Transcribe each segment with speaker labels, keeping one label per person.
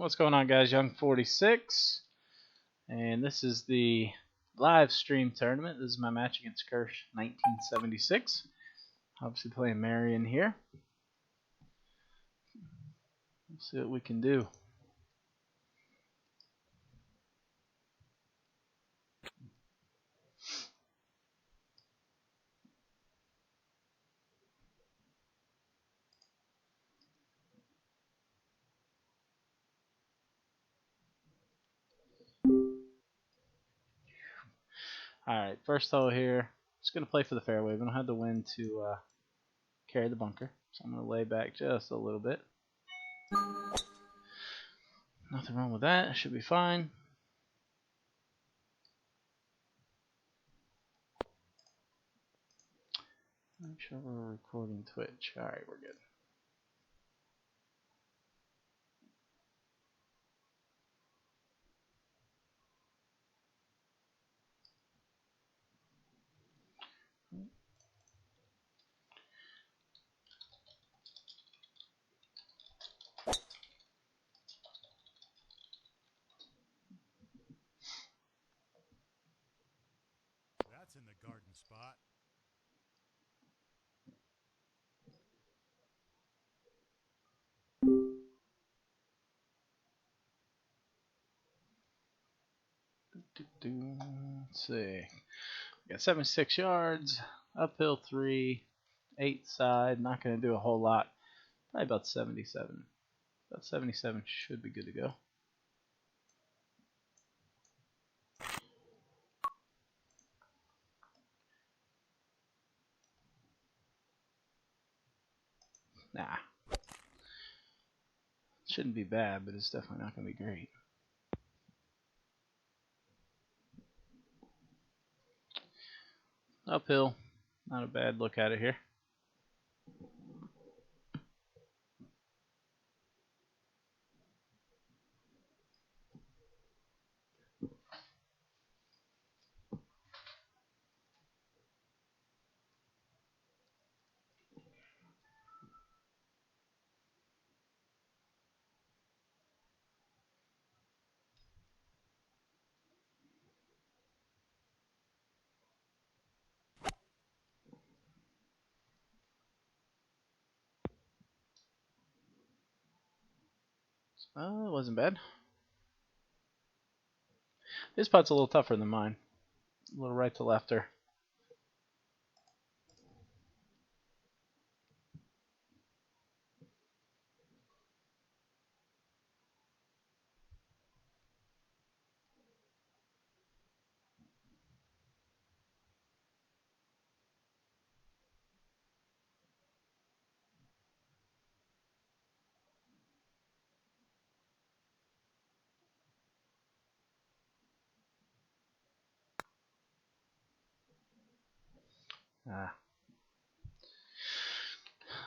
Speaker 1: What's going on, guys? Young46, and this is the live stream tournament. This is my match against Kersh1976. Obviously playing Marion here. Let's see what we can do. Alright, first hole here. Just going to play for the fairway. We don't have the wind to carry the bunker, so I'm going to lay back just a little bit. Nothing wrong with that. Should be fine. Make sure we're recording Twitch. Alright, we're good.
Speaker 2: That's in the garden spot.
Speaker 1: Let's see. Got 76 yards, uphill 3, 8 side. Not going to do a whole lot. Probably about 77. About 77 should be good to go. Nah. Shouldn't be bad, but it's definitely not going to be great. Uphill. Not a bad look at it here. It wasn't bad. This putt's a little tougher than mine. A little right to lefter.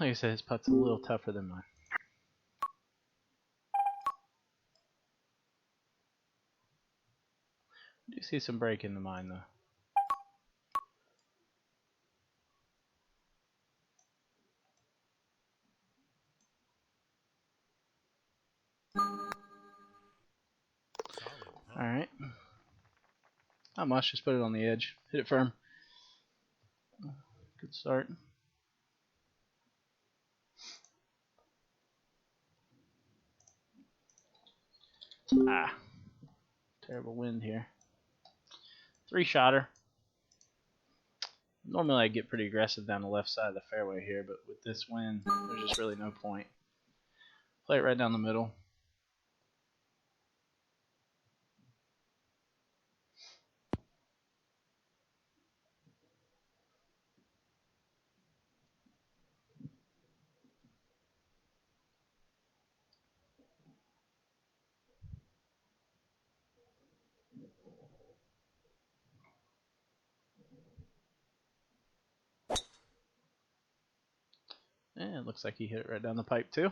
Speaker 1: Like I said, his putt's a little tougher than mine. I do see some break into mine, though. Alright. Not much, just put it on the edge. Hit it firm. Good start. Terrible wind here. 3-shotter. Normally I get pretty aggressive down the left side of the fairway here, but with this wind, there's just really no point. Play it right down the middle. And it looks like he hit it right down the pipe too.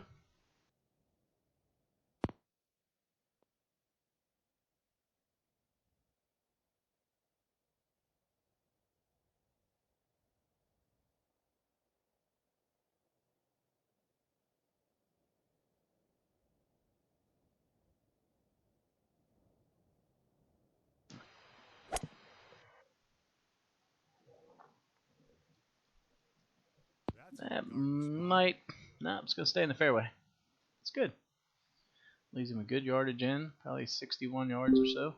Speaker 1: That might... No, it's going to stay in the fairway. It's good. Leaves him a good yardage in, probably 61 yards or so.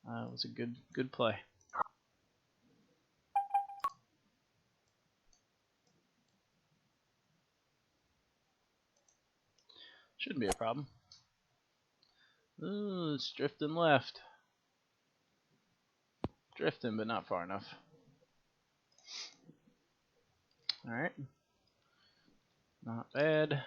Speaker 1: It was a good play. Shouldn't be a problem. Ooh, it's drifting left. Drifting, but not far enough. Alright. Not bad.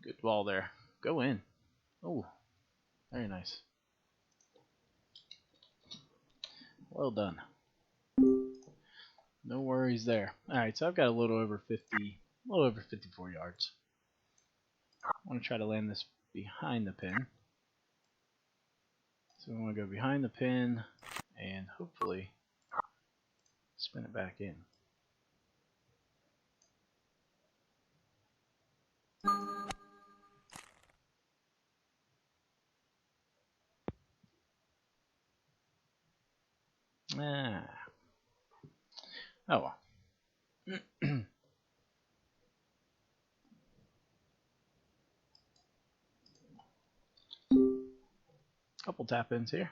Speaker 1: Good ball there. Go in. Oh, very nice. Well done. No worries there. Alright, so I've got a little over 54 yards. I want to try to land this behind the pin. So we want to go behind the pin and hopefully spin it back in. Ah. Oh well. Couple tap ins here.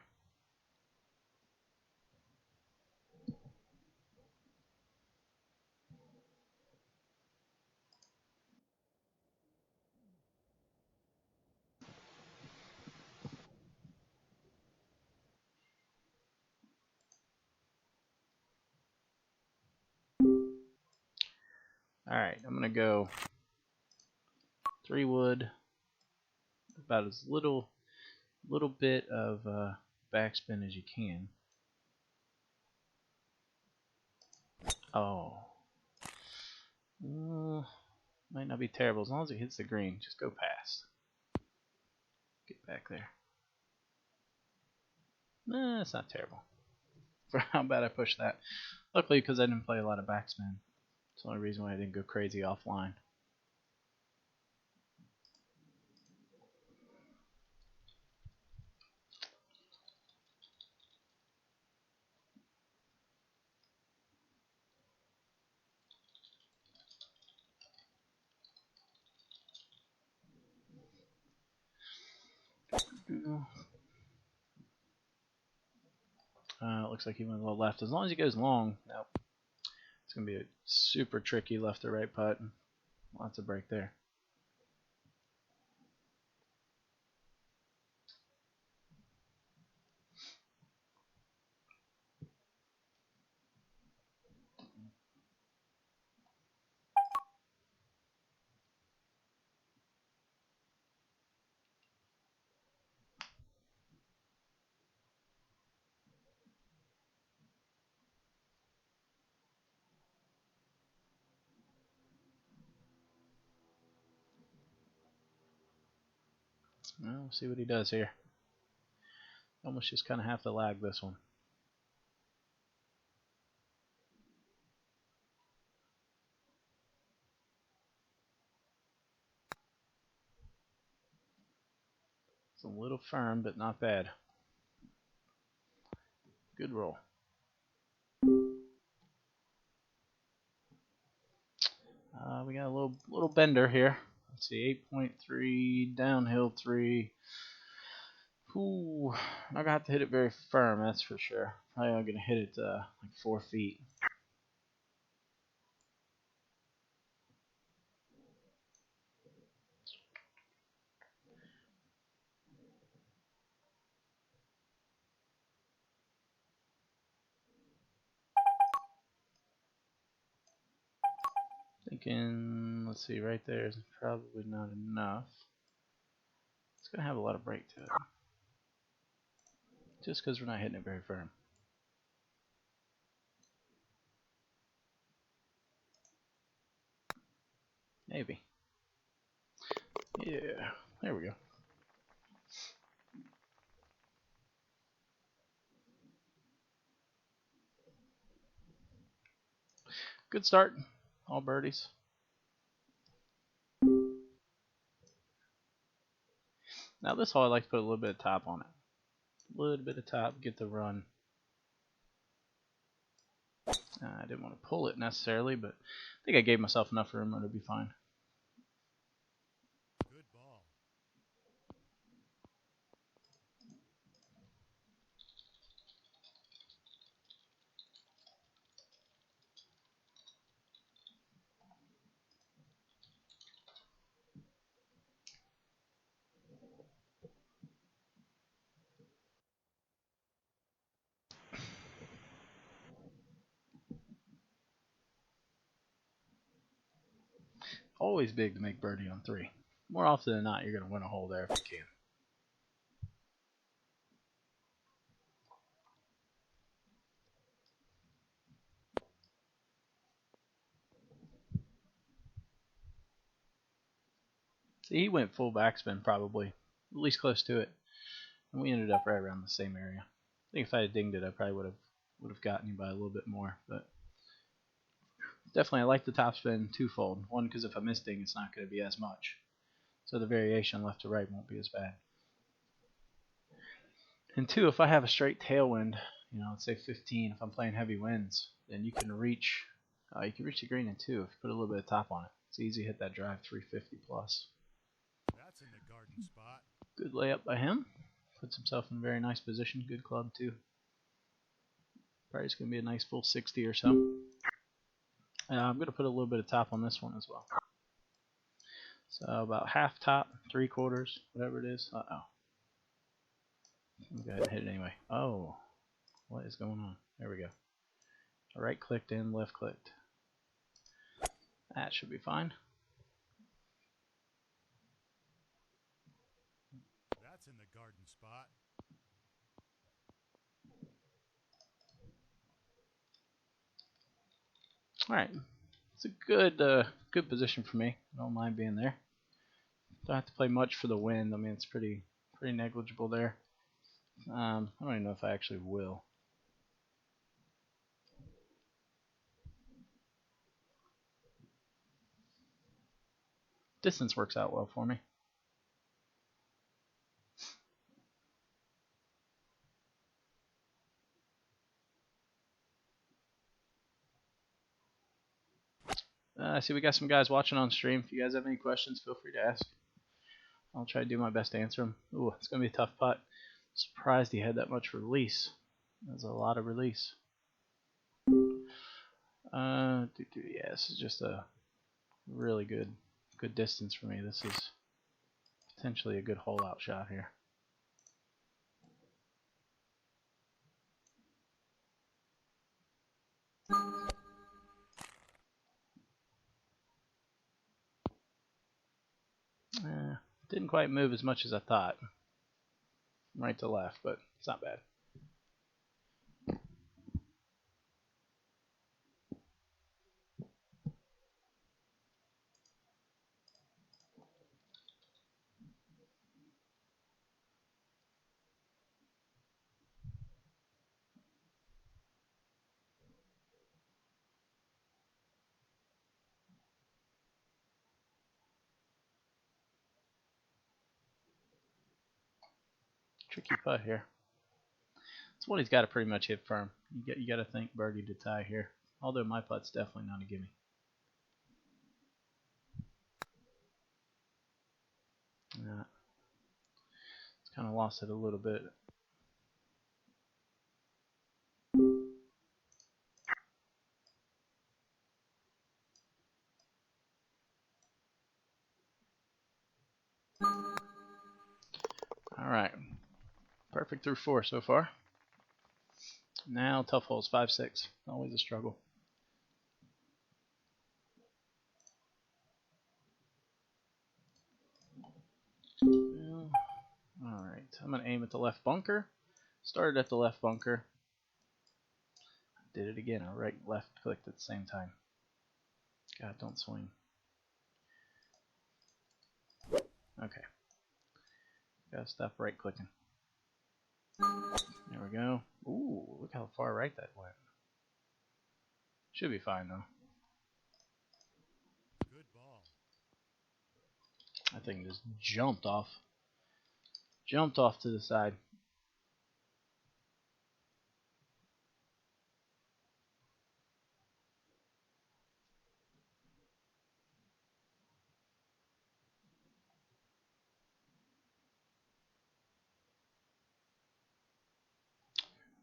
Speaker 1: Alright, I'm gonna go 3 wood, about as little bit of backspin as you can. Oh. Might not be terrible as long as it hits the green. Just go past. Get back there. Nah, it's not terrible. For how bad I pushed that. Luckily, because I didn't play a lot of backspin. It's the only reason why I didn't go crazy offline. It looks like he went a little left. As long as he goes long, nope. It's going to be a super tricky left to right putt. Lots of break there. Well, we'll see what he does here. Almost just kind of have to lag this one. It's a little firm, but not bad. Good roll. We got a little bender here. Let's see, 8.3, downhill 3. Ooh, I'm not gonna have to hit it very firm, that's for sure. Probably I'm gonna hit it like 4 feet. Thinking, let's see, right there is probably not enough. It's gonna have a lot of break to it. Just because we're not hitting it very firm. Maybe. Yeah, there we go. Good start. All birdies. Now this hole I like to put a little bit of top on it. A little bit of top, get the run. I didn't want to pull it necessarily, but I think I gave myself enough room and it'll be fine.
Speaker 2: Good ball.
Speaker 1: Always big to make birdie on 3. More often than not, you're going to win a hole there if you can. See, he went full backspin probably, at least close to it, and we ended up right around the same area. I think if I had dinged it, I probably would have gotten you by a little bit more, but definitely I like the topspin twofold. One, because if I miss ding, it's not going to be as much, so the variation left to right won't be as bad. And 2, if I have a straight tailwind, let's say 15, if I'm playing heavy winds, then you can reach the green in 2 if you put a little bit of top on it. It's easy to hit that drive 350 plus.
Speaker 2: That's in the garden spot.
Speaker 1: Good layup by him. Puts himself in a very nice position. Good club too. Probably it's going to be a nice full 60 or so. I'm going to put a little bit of top on this one as well. So about half top, 3/4, whatever it is. Uh-oh. I'm going to go ahead and hit it anyway. Oh, what is going on? There we go. Right clicked in, left clicked. That should be fine.
Speaker 2: That's in the garden spot.
Speaker 1: All right, it's a good position for me. I don't mind being there. Don't have to play much for the wind. I mean, it's pretty negligible there. I don't even know if I actually will. Distance works out well for me. I see we got some guys watching on stream. If you guys have any questions, feel free to ask. I'll try to do my best to answer them. Ooh, it's going to be a tough putt. Surprised he had that much release. That's a lot of release. Yeah, this is just a really good distance for me. This is potentially a good hole out shot here. Didn't quite move as much as I thought. Right to left, but it's not bad. Tricky putt here. It's one he's got to pretty much hit firm. You got to think birdie to tie here. Although my putt's definitely not a gimme. It's kind of lost it a little bit. All right, perfect through 4 so far. Now tough holes 5, 6. Always a struggle. All right, I'm gonna aim at the left bunker. Started at the left bunker. Did it again. I right left clicked at the same time. God, don't swing. Okay. Gotta stop right clicking. There we go. Ooh, look how far right that went. Should be fine though.
Speaker 2: Good ball.
Speaker 1: That thing just jumped off. Jumped off to the side.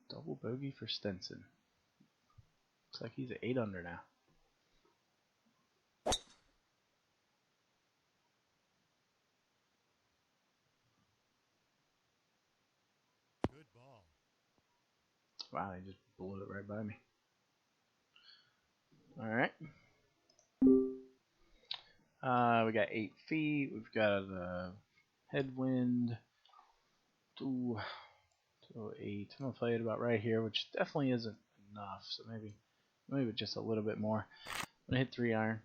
Speaker 1: Double bogey for Stenson. Looks like he's at 8 under now.
Speaker 2: Good ball.
Speaker 1: Wow, he just blew it right by me. Alright. We got 8 feet. We've got a headwind. 208. I'm going to play it about right here, which definitely isn't enough. So maybe just a little bit more. I'm going to hit 3 iron.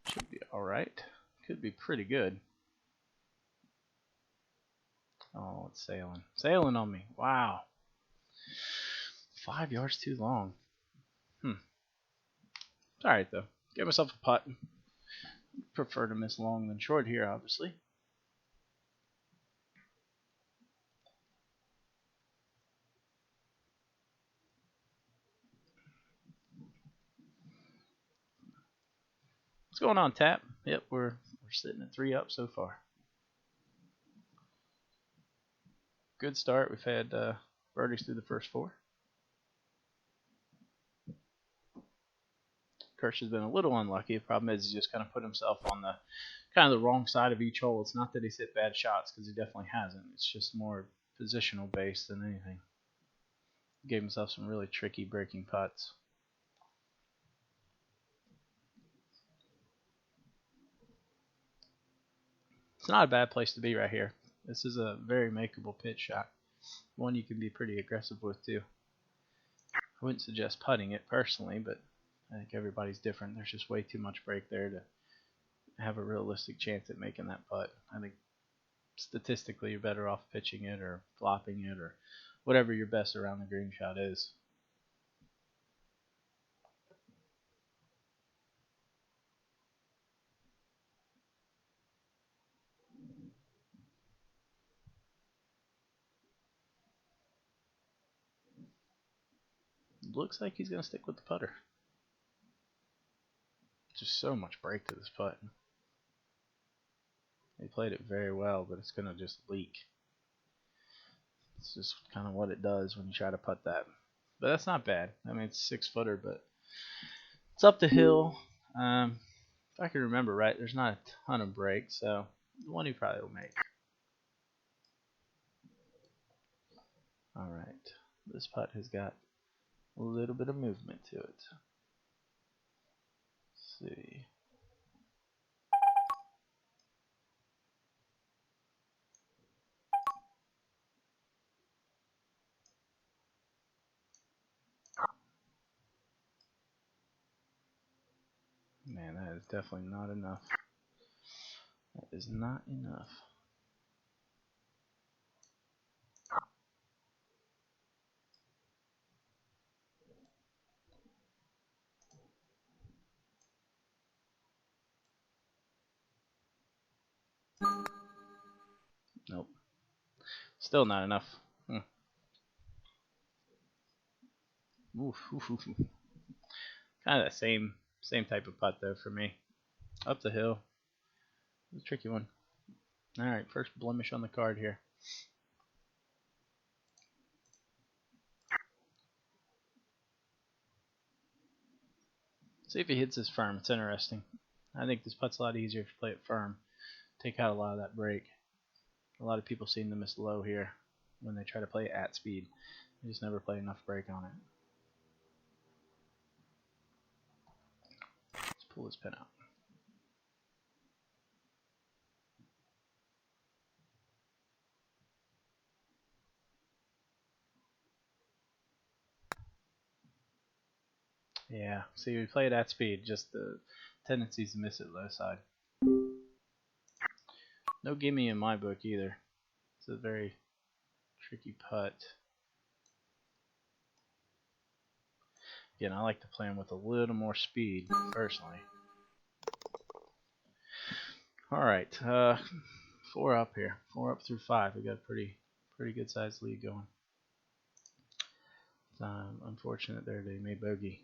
Speaker 1: Should be alright. Could be pretty good. Oh, it's sailing. Sailing on me. Wow. 5 yards too long. It's alright, though. Give myself a putt. Prefer to miss long than short here, obviously. What's going on, Tap? Yep, we're sitting at 3 up so far. Good start. We've had birdies through the first 4. Kersh has been a little unlucky. The problem is he just kind of put himself on the kind of the wrong side of each hole. It's not that he's hit bad shots, because he definitely hasn't. It's just more positional based than anything. He gave himself some really tricky breaking putts. It's not a bad place to be right here. This is a very makeable pitch shot. One you can be pretty aggressive with too. I wouldn't suggest putting it personally, but I think everybody's different. There's just way too much break there to have a realistic chance at making that putt. I think statistically you're better off pitching it or flopping it or whatever your best around the green shot is. Looks like he's going to stick with the putter. Just so much break to this putt. He played it very well, but it's going to just leak. It's just kind of what it does when you try to putt that. But that's not bad. I mean, it's 6-footer, but it's up the hill. If I can remember right, there's not a ton of break, so the one he probably will make. Alright, this putt has got a little bit of movement to it. Let's see. Man, that is definitely not enough. That is not enough. Nope. Still not enough. Oof, oof, oof. Kind of that same type of putt though for me. Up the hill. It's a tricky one. Alright, first blemish on the card here. See if he hits this firm. It's interesting. I think this putt's a lot easier if you play it firm. Take out a lot of that break. A lot of people seem to miss low here when they try to play it at speed. They just never play enough break on it. Let's pull this pin out. Yeah, see, we play it at speed, just the tendencies to miss it low side. No gimme in my book either. It's a very tricky putt. Again, I like to play them with a little more speed, personally. Alright, 4 up here. 4 up through 5. We got a pretty good sized lead going. Unfortunate there, they made bogey.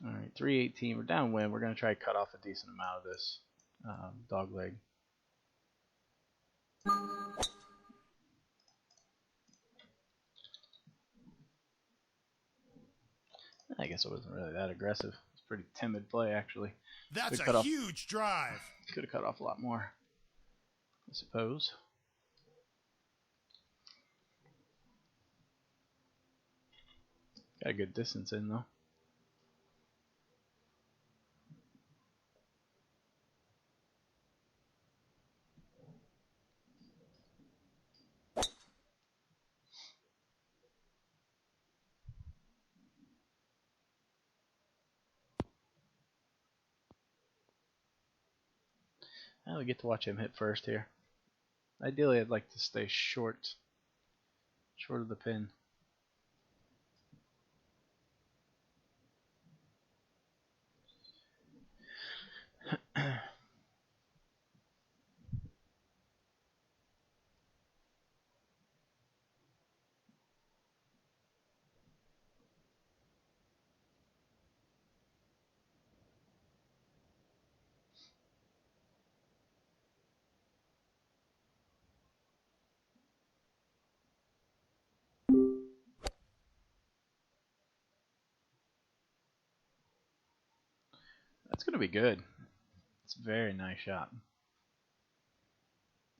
Speaker 1: Alright, 318. We're downwind. We're going to try to cut off a decent amount of this dog leg. I guess it wasn't really that aggressive. It's a pretty timid play, actually.
Speaker 2: That's a huge drive.
Speaker 1: Could have cut off a lot more, I suppose. Got a good distance in, though. We get to watch him hit first here. Ideally, I'd like to stay short of the pin. That's going to be good. It's a very nice shot.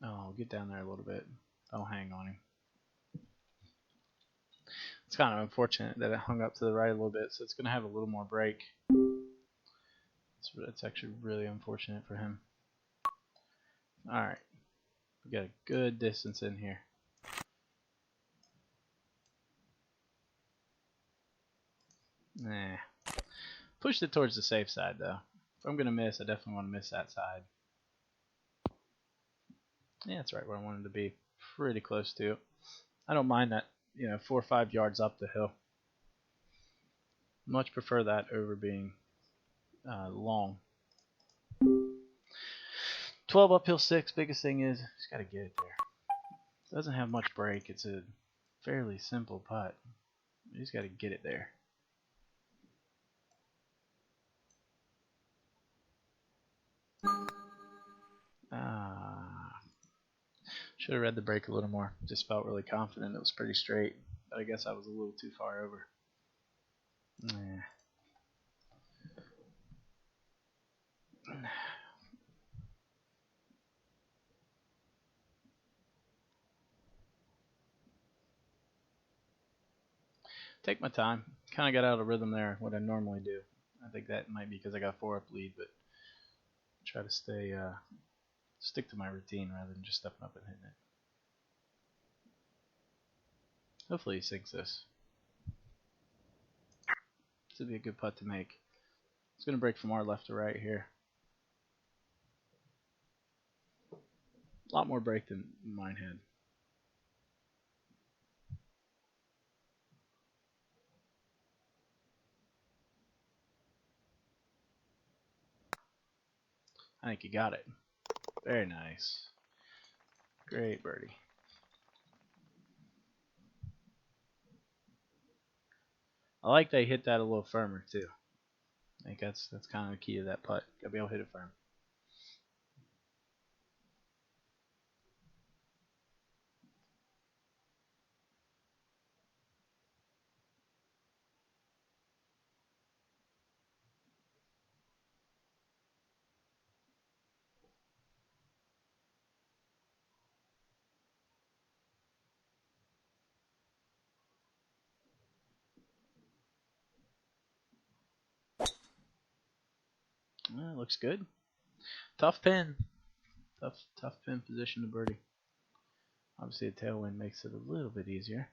Speaker 1: Oh, get down there a little bit. Don't hang on him. It's kind of unfortunate that it hung up to the right a little bit, so it's going to have a little more break. It's actually really unfortunate for him. Alright. We got a good distance in here. Nah. Pushed it towards the safe side, though. If I'm going to miss, I definitely want to miss that side. Yeah, that's right where I wanted to be. Pretty close to it. I don't mind that, 4 or 5 yards up the hill. Much prefer that over being long. 12 uphill 6. Biggest thing is, just got to get it there. Doesn't have much break. It's a fairly simple putt. You just got to get it there. Should have read the break a little more. Just felt really confident it was pretty straight. But I guess I was a little too far over. Nah. Take my time. Kind of got out of rhythm there, what I normally do. I think that might be because I got 4 up lead, but try to stick to my routine rather than just stepping up and hitting it. Hopefully he sinks this. This would be a good putt to make. It's going to break from our left to right here. A lot more break than mine had. I think he got it. Very nice. Great birdie. I like they hit that a little firmer too. I think that's kind of the key to that putt. Gotta be able to hit it firm. Well, looks good. Tough pin. Tough pin position to birdie. Obviously, a tailwind makes it a little bit easier.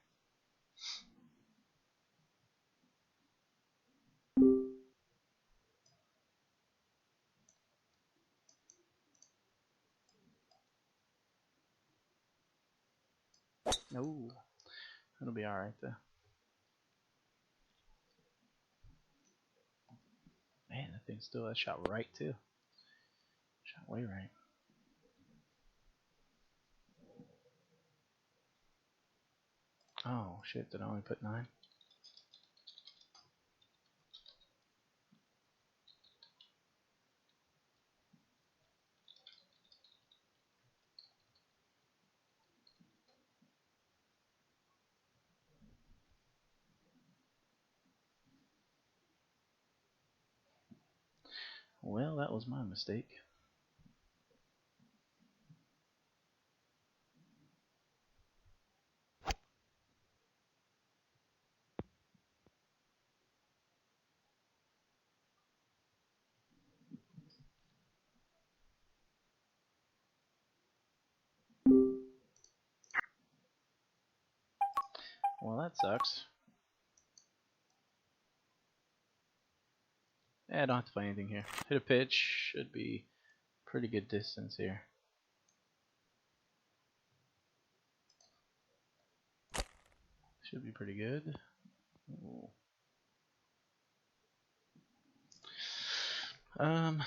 Speaker 1: No, it'll be all right though. Man, that thing still that shot right too. Shot way right. Oh shit! Did I only put 9? Well, that was my mistake. Well, that sucks. I don't have to play anything here. Hit a pitch. Should be pretty good distance here. Should be pretty good. Ooh. Um.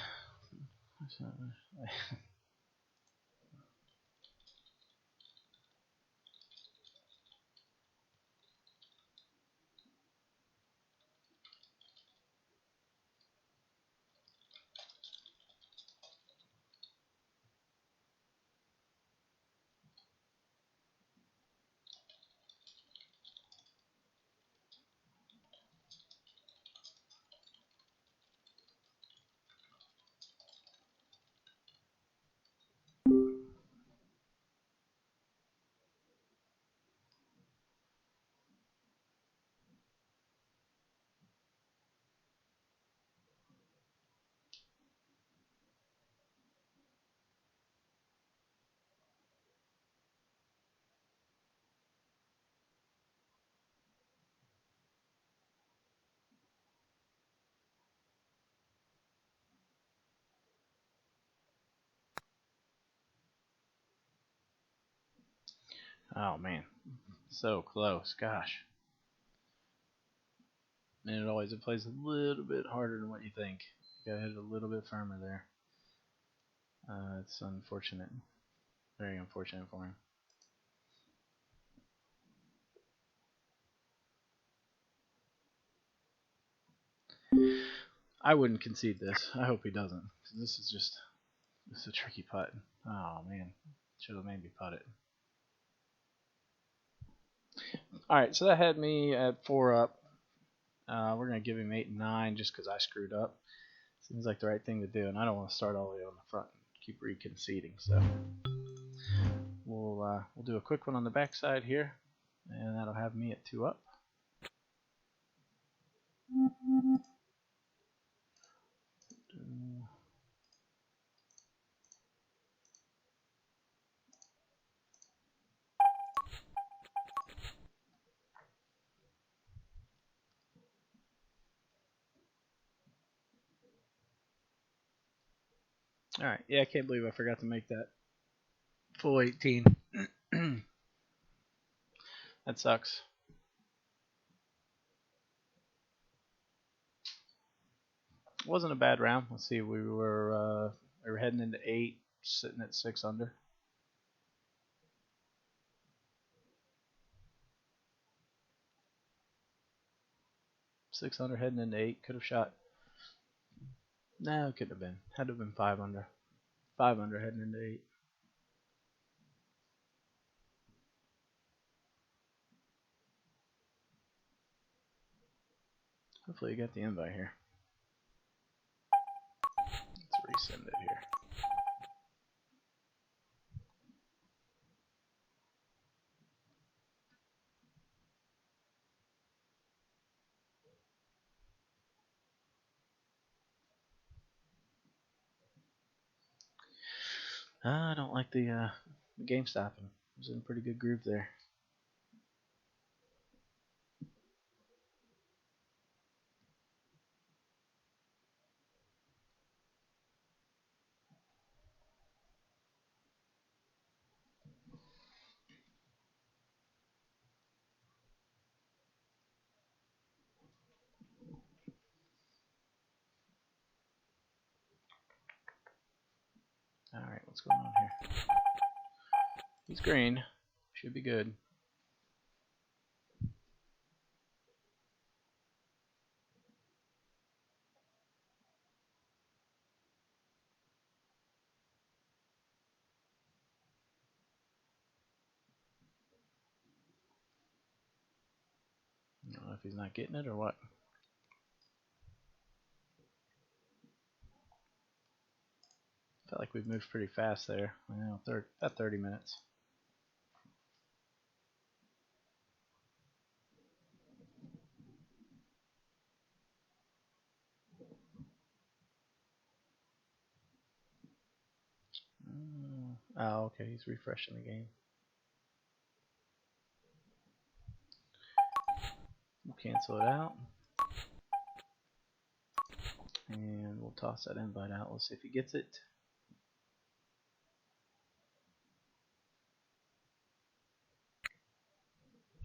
Speaker 1: Oh man, so close. Gosh. And it plays a little bit harder than what you think. You gotta hit it a little bit firmer there. It's unfortunate. Very unfortunate for him. I wouldn't concede this. I hope he doesn't. This is a tricky putt. Oh man, should have made me putt it. All right, so that had me at 4 up. We're gonna give him 8 and 9 just because I screwed up. Seems like the right thing to do, and I don't want to start all the way on the front and keep reconceding. So we'll do a quick one on the backside here, and that'll have me at 2 up. All right, yeah, I can't believe I forgot to make that full 18. That sucks. It wasn't a bad round. Let's see, we were heading into 8, sitting at 6 under. Six under heading into 8. Could have shot. No, it couldn't have been. Had to have been 5 under. 5 under heading into 8. Hopefully you got the invite here. Let's resend it here. I don't like the game stopping. I was in a pretty good groove there. what's going on here? He's green. Should be good. I don't know if he's not getting it or what. Felt like we've moved pretty fast there. I know, about 30 minutes. Oh, okay, he's refreshing the game. We'll cancel it out. And we'll toss that invite out. Let's see if he gets it.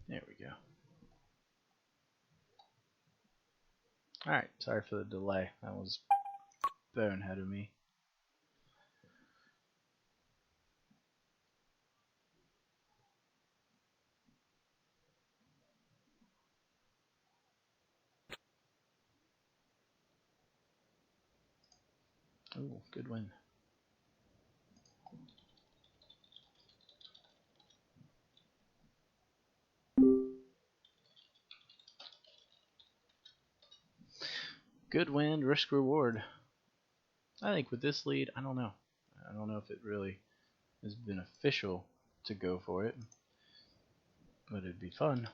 Speaker 1: There we go. Alright, sorry for the delay. That was bonehead of me. Ooh, good win. Good win, risk reward. I think with this lead, I don't know. I don't know if it really is beneficial to go for it, but it'd be fun.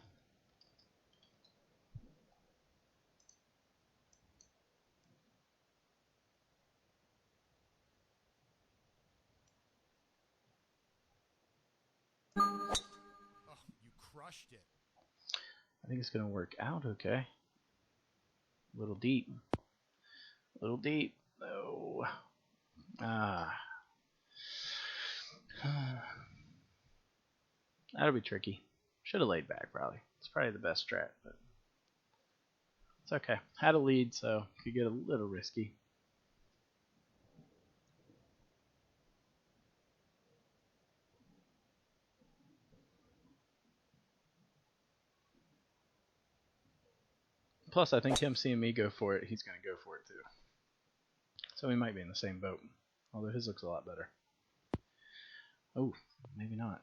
Speaker 2: Oh, you crushed it.
Speaker 1: I think it's going to work out okay. A little deep. A little deep. No. Ah. That'll be tricky. Should have laid back probably. It's probably the best strat, but it's okay. Had a lead, so could get a little risky. Plus, I think him seeing me go for it, he's going to go for it too. So we might be in the same boat. Although his looks a lot better. Oh, maybe not.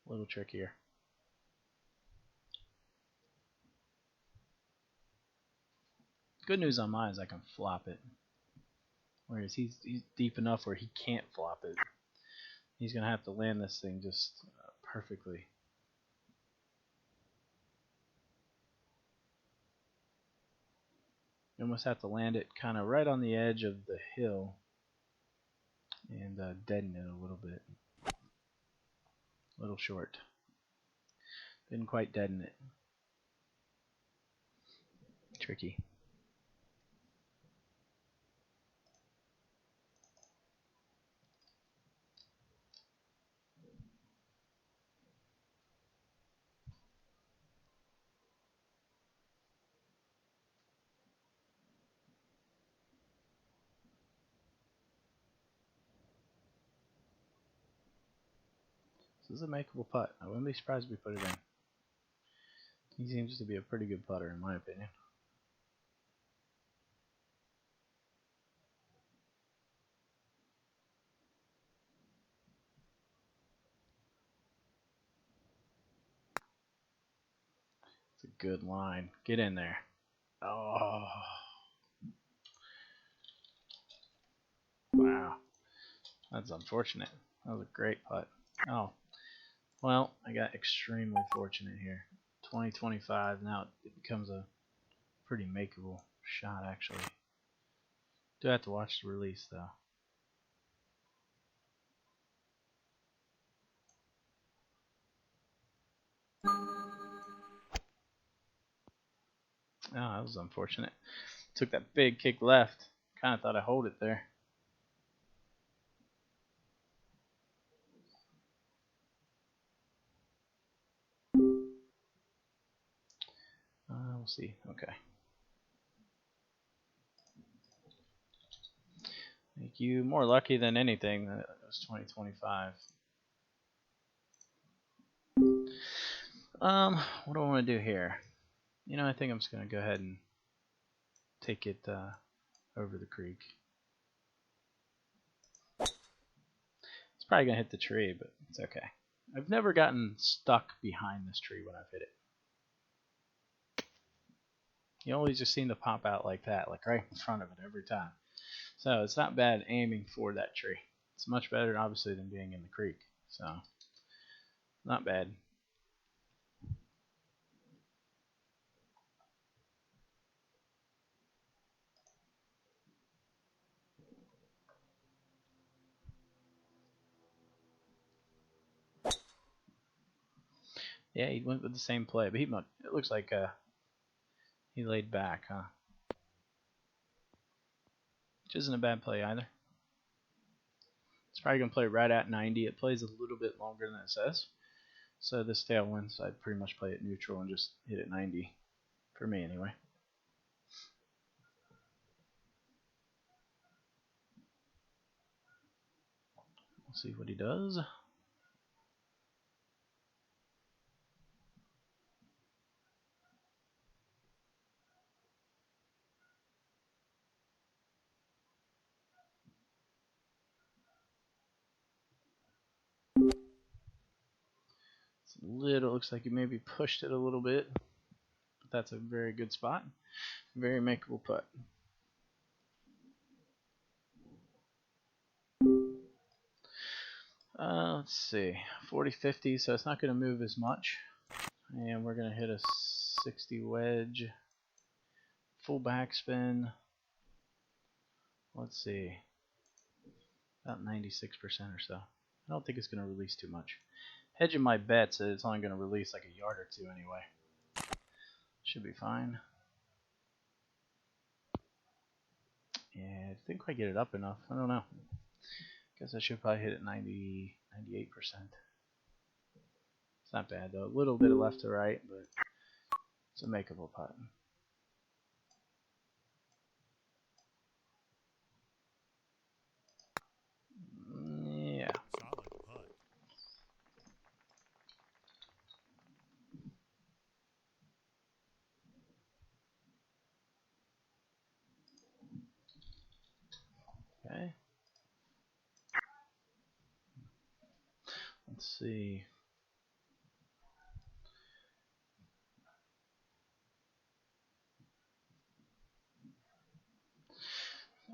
Speaker 1: A little trickier. Good news on mine is I can flop it. Whereas he's deep enough where he can't flop it. He's going to have to land this thing just perfectly. You almost have to land it kind of right on the edge of the hill and deaden it a little bit. A little short. Didn't quite deaden it. Tricky. This is a makeable putt. I wouldn't be surprised if we put it in. He seems to be a pretty good putter in my opinion. It's a good line. Get in there. Oh. Wow. That's unfortunate. That was a great putt. Oh. Well, I got extremely fortunate here. 20-25. Now it becomes a pretty makeable shot, actually. Do have to watch the release, though. Oh, that was unfortunate. Took that big kick left. Kind of thought I'd hold it there. We'll see. Okay. Make you more lucky than anything that it was 2025. What do I want to do here? You know, I think I'm just going to go ahead and take it over the creek. It's probably going to hit the tree, but it's okay. I've never gotten stuck behind this tree when I've hit it. You always just seem to pop out like that, like right in front of it every time. So it's not bad aiming for that tree. It's much better, obviously, than being in the creek. So, not bad. Yeah, he went with the same play, but it looks like he laid back, huh? Which isn't a bad play either. It's probably going to play right at 90. It plays a little bit longer than it says. So this tailwind, so I'd pretty much play it neutral and just hit it 90. For me, anyway. We'll see what he does. Looks like he maybe pushed it a little bit, but that's a very good spot. Very makeable putt. Let's see, 40-50, so it's not going to move as much. And we're going to hit a 60 wedge. Full backspin. Let's see, about 96% or so. I don't think it's going to release too much. Hedging my bets, it's only going to release like a yard or two anyway. Should be fine. Yeah, I didn't quite get it up enough. I don't know. Guess I should probably hit it 98%. It's not bad though. A little bit of left to right, but it's a makeable putt. Yeah.
Speaker 2: Solid putt.
Speaker 1: Okay. Let's see.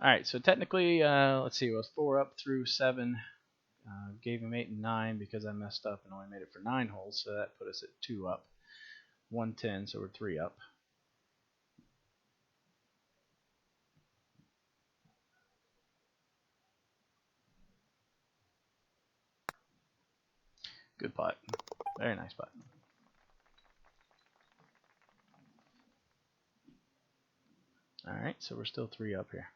Speaker 1: Alright, so technically, let's see, it was 4 up through 7. Gave him 8 and 9 because I messed up and only made it for 9 holes, so that put us at 2 up. 110, so we're 3 up. Good putt. Very nice putt. Alright, so we're still 3 up here.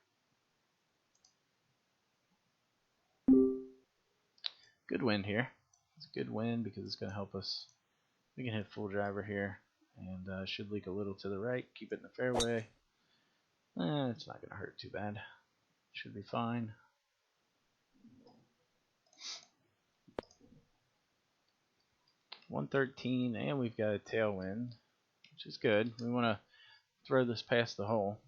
Speaker 1: Good wind here. It's a good wind because it's going to help us. We can hit full driver here and should leak a little to the right. Keep it in the fairway. It's not going to hurt too bad. Should be fine. .113, and we've got a tailwind, which is good. We want to throw this past the hole.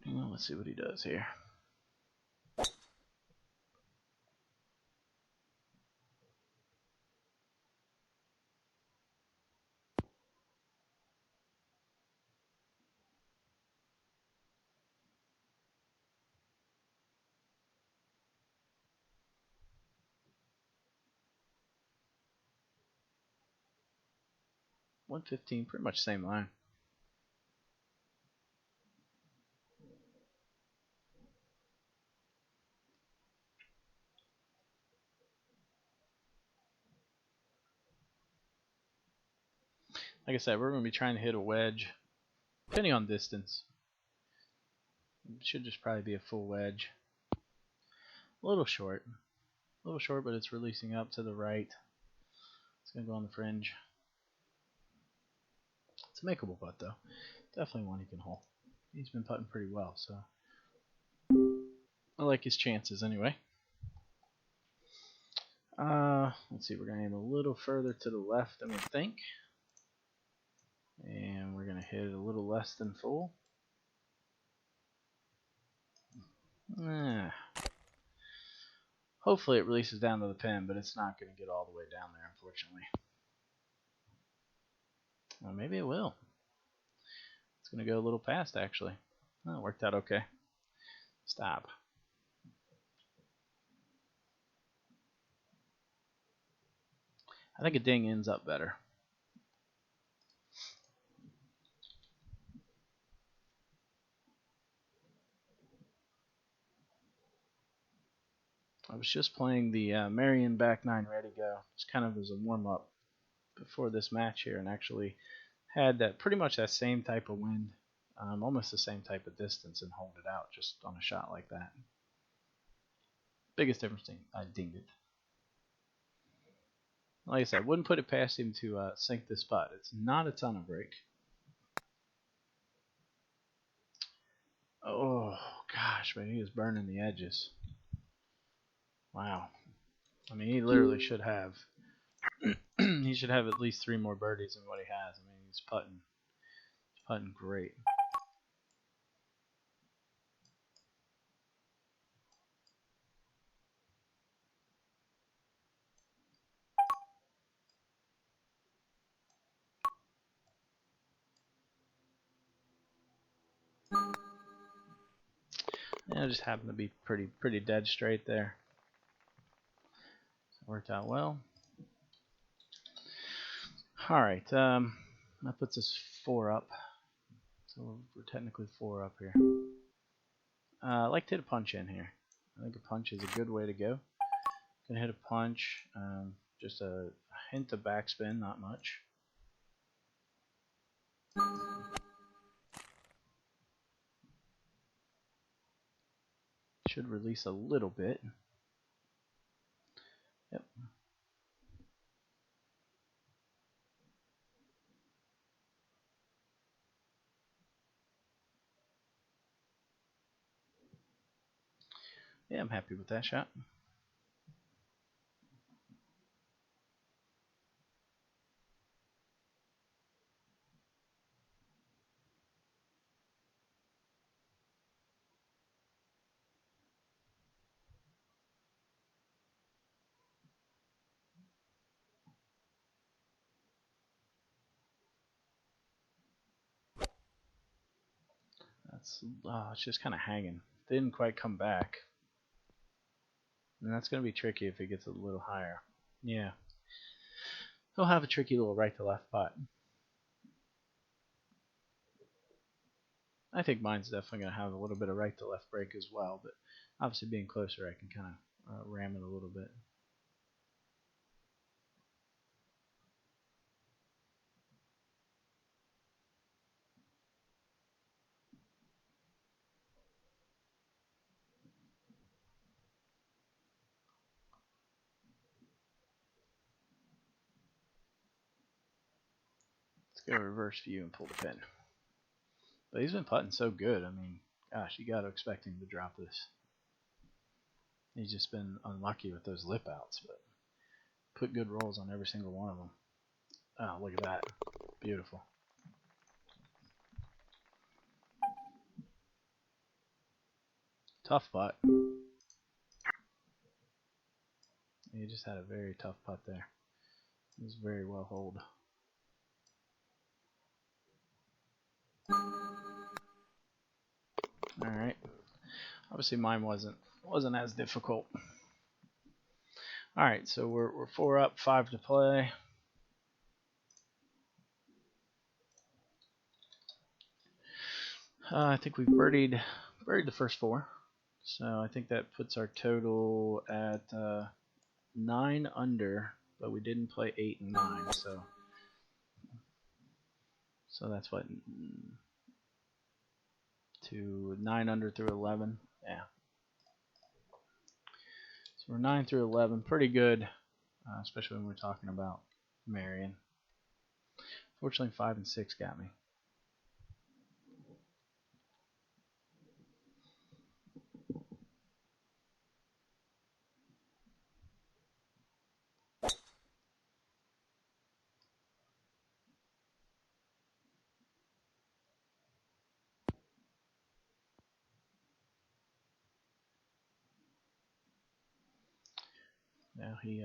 Speaker 1: Well, let's see what he does here. .115, pretty much same line. Like I said, we're going to be trying to hit a wedge, depending on distance. It should just probably be a full wedge. A A little short. A little short, but it's releasing up to the right. It's going to go on the fringe. It's a makeable putt, though. Definitely one he can hole. He's been putting pretty well, so I like his chances anyway. Let's see, we're going to aim a little further to the left than we think. And we're going to hit it a little less than full. Hopefully it releases down to the pin, but it's not going to get all the way down there, unfortunately. Well, maybe it will. It's going to go a little past, actually. Oh, it worked out okay. Stop. I think a ding ends up better. I was just playing the Marion back 9 ready go, just kind of as a warm-up before this match here, and actually had that pretty much that same type of wind, almost the same type of distance, and hold it out just on a shot like that. Biggest difference, I dinged it. Like I said, I wouldn't put it past him to sink this putt. It's not a ton of break. Oh gosh, man, he is burning the edges. Wow. I mean, he literally should have. He should have at least 3 more birdies than what he has. I mean, he's putting great. Yeah, it just happened to be pretty dead straight there. So it worked out well. All right, that puts us 4 up. So we're technically 4 up here. I like to hit a punch in here. I think a punch is a good way to go. Gonna hit a punch, just a hint of backspin, not much. Should release a little bit. Yep. Yeah, I'm happy with that shot. That's it's just kind of hanging. Didn't quite come back. And that's going to be tricky if it gets a little higher. Yeah. He'll have a tricky little right to left putt. I think mine's definitely going to have a little bit of right to left break as well, but obviously being closer, I can kind of ram it a little bit. Let's go reverse view and pull the pin. But he's been putting so good. I mean, gosh, you got to expect him to drop this. He's just been unlucky with those lip outs, but put good rolls on every single one of them. Oh, look at that. Beautiful. Tough putt. He just had a very tough putt there. It was very well holed. Alright. Obviously mine wasn't as difficult. Alright, so we're 4 up, 5 to play. I think we've birdied the first 4. So I think that puts our total at 9 under, but we didn't play 8 and 9, so that's what, to 9 under through 11. Yeah. So we're 9 through 11, pretty good, especially when we're talking about Marion. Fortunately, 5 and 6 got me. Now he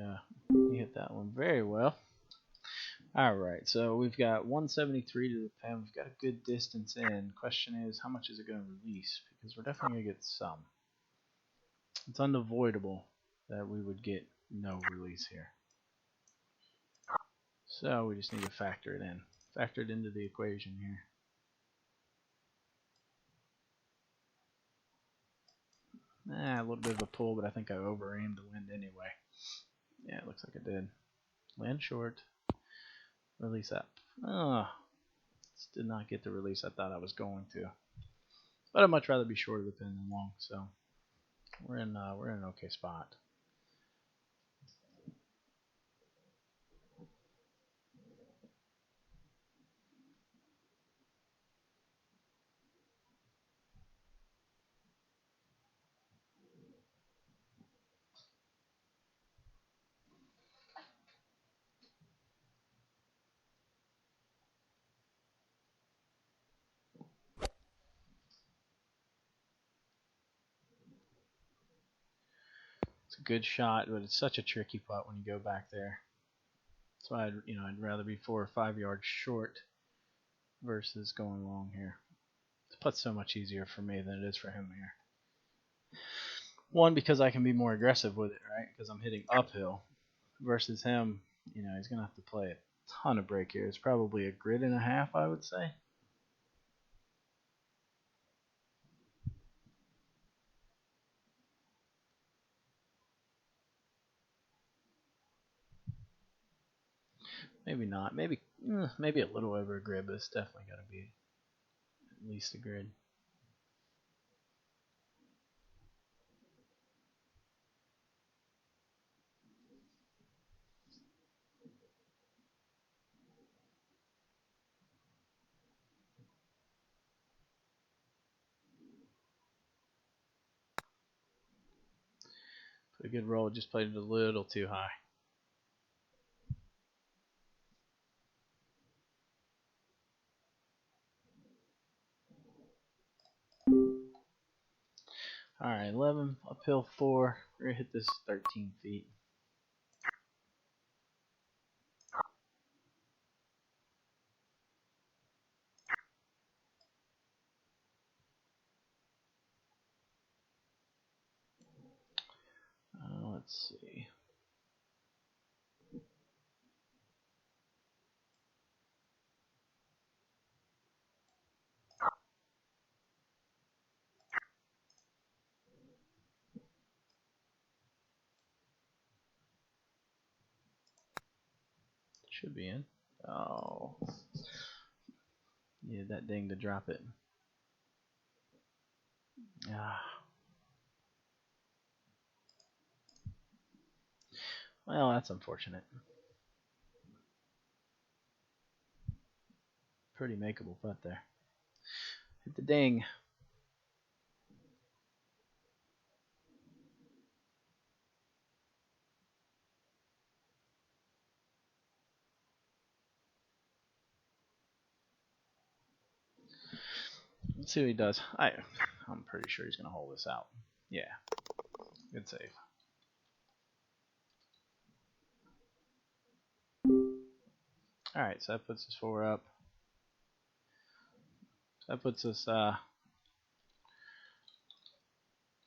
Speaker 1: hit that one very well. All right, so we've got 173 to the pen. We've got a good distance in. Question is, how much is it going to release? Because we're definitely going to get some. It's unavoidable that we would get no release here. So we just need to factor it in. Factor it into the equation here. A little bit of a pull, but I think I over-aimed the wind anyway. Yeah, it looks like I did. Land short. Release up. Just did not get the release I thought I was going to. But I'd much rather be short of the pin than long, so we're in an okay spot. It's a good shot, but it's such a tricky putt when you go back there. That's why I'd rather be 4 or 5 yards short versus going long here. The putt's so much easier for me than it is for him here. One, because I can be more aggressive with it, right? Because I'm hitting uphill versus him. He's gonna have to play a ton of break here. It's probably a grid and a half, I would say. Maybe not. Maybe a little over a grid, but it's definitely got to be at least a grid. Put a good roll. Just played it a little too high. All right, 11 uphill 4. We're gonna hit this 13 feet. Let's see. Should be in. Oh. Needed that ding to drop it. Well, that's unfortunate. Pretty makeable putt there. Hit the ding. Let's see what he does. I'm pretty sure he's going to hold this out. Yeah. Good save. Alright, so that puts us 4 up. So that puts us,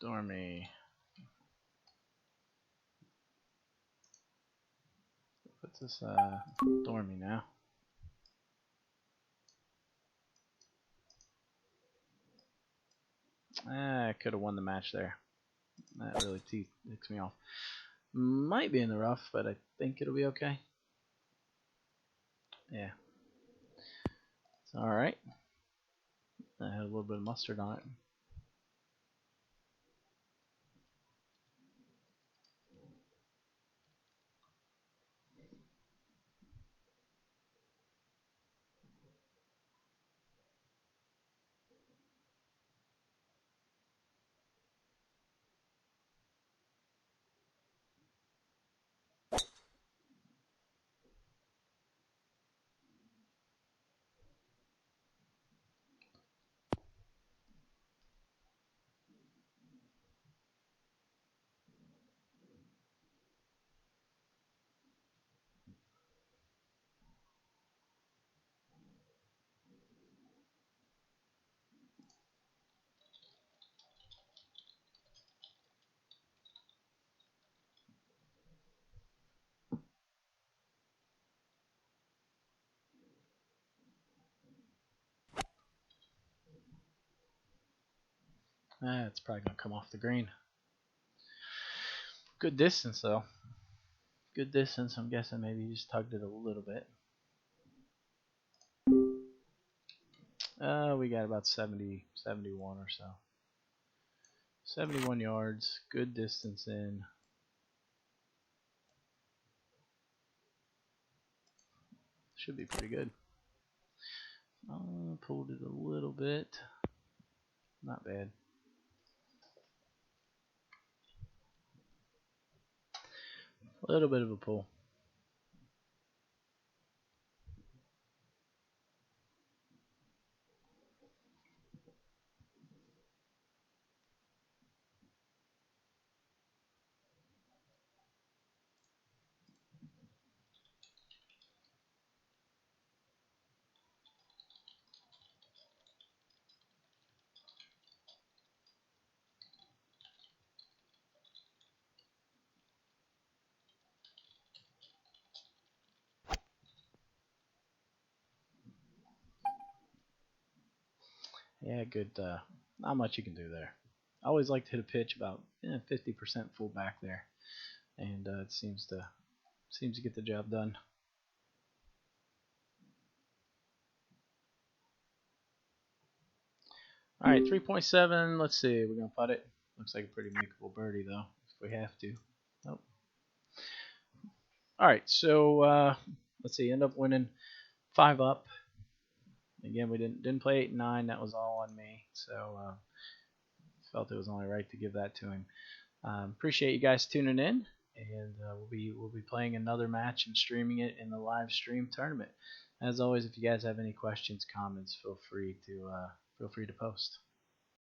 Speaker 1: Dormy. Puts us, Dormy now. I could have won the match there. That really ticks me off. Might be in the rough, but I think it'll be okay. Yeah. It's alright. I had a little bit of mustard on it. It's probably gonna come off the green. Good distance though. Good distance. I'm guessing maybe he just tugged it a little bit. We got about 70, 71 or so. 71 yards. Good distance in. Should be pretty good. Pulled it a little bit. Not bad. A little bit of a pull. Yeah, good. Not much you can do there. I always like to hit a pitch about 50% full back there, and it seems to get the job done. All right, 3.7. Let's see. We're gonna putt it. Looks like a pretty makeable birdie though, if we have to. Nope. All right, so let's see. End up winning 5 up. Again, we didn't play 8 and 9. That was all on me. So felt it was only right to give that to him. Appreciate you guys tuning in, and we'll be playing another match and streaming it in the live stream tournament. As always, if you guys have any questions, comments, feel free to post.